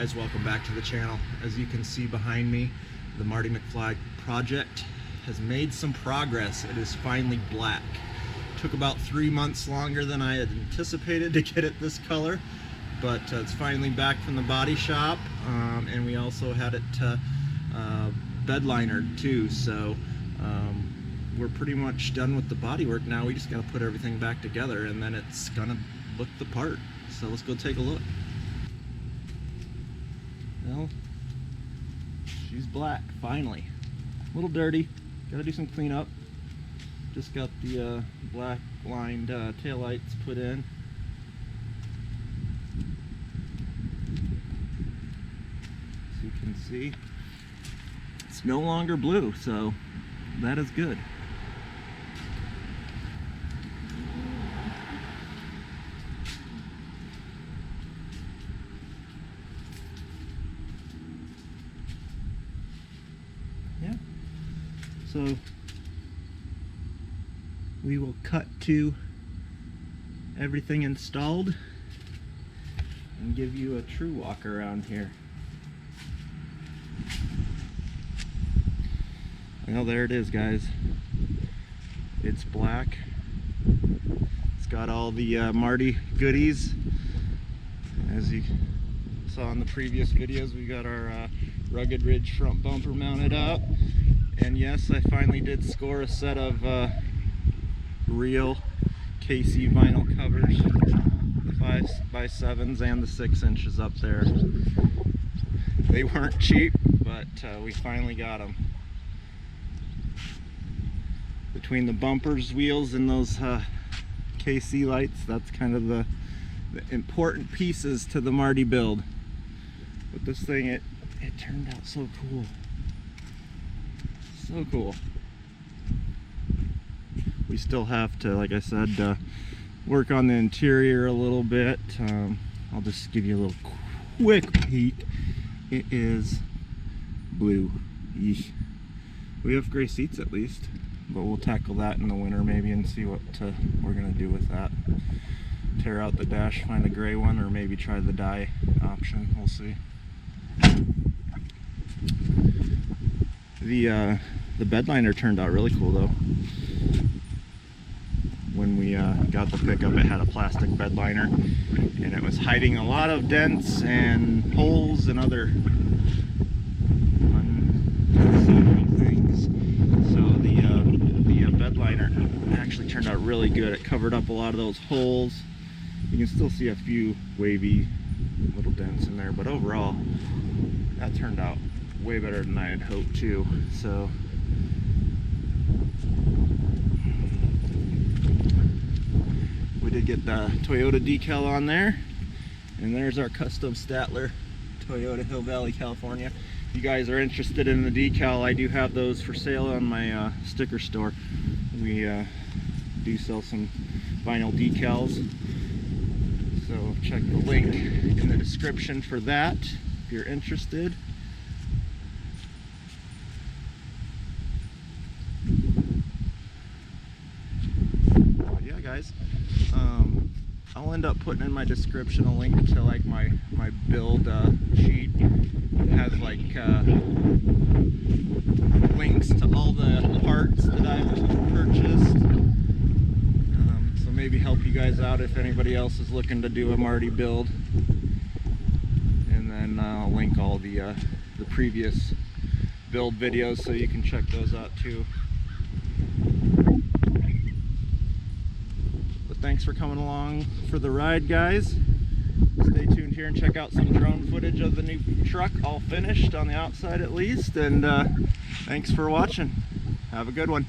guys, welcome back to the channel. As you can see behind me, the Marty McFly project has made some progress. It is finally black. Took about 3 months longer than I had anticipated to get it this color, but it's finally back from the body shop, and we also had it bed linered too, so we're pretty much done with the body work now. We just got to put everything back together and then it's gonna look the part. So let's go take a look. Well, she's black finally. A little dirty, gotta do some cleanup. Just got the black lined taillights put in. As you can see, it's no longer blue, so that is good. Yeah, so we will cut to everything installed and give you a true walk around here. Well, there it is, guys. It's black. It's got all the Marty goodies. As you saw in the previous videos, we got our rugged ridge front bumper mounted up. And yes, I finally did score a set of real KC vinyl covers, the 5x7s and the 6 inches up there. They weren't cheap, but we finally got them. Between the bumpers, wheels, and those KC lights, that's kind of the important pieces to the Marty build. But this thing, it turned out so cool. So cool. We still have to, like I said, work on the interior a little bit. I'll just give you a little quick peek. It is blue. Yeesh. We have gray seats at least, but we'll tackle that in the winter maybe and see what we're gonna do with that. Tear out the dash, find a gray one, or maybe try the dye option. We'll see. The bed liner turned out really cool though. When we got the pickup, it had a plastic bed liner, and it was hiding a lot of dents and holes and other unsavory things. So the bed liner actually turned out really good. It covered up a lot of those holes. You can still see a few wavy little dents in there, but overall that turned out way better than I had hoped too. So we did get the Toyota decal on there, and there's our custom Statler Toyota, Hill Valley, California. If you guys are interested in the decal, I do have those for sale on my sticker store. We do sell some vinyl decals, so check the link in the description for that if you're interested. Yeah, guys, I'll end up putting in my description a link to like my build sheet. It has like links to all the parts that I've purchased, so maybe help you guys out if anybody else is looking to do a Marty build. And then I'll link all the previous build videos so you can check those out too. Thanks for coming along for the ride, guys. Stay tuned here and check out some drone footage of the new truck, all finished on the outside at least. And thanks for watching. Have a good one.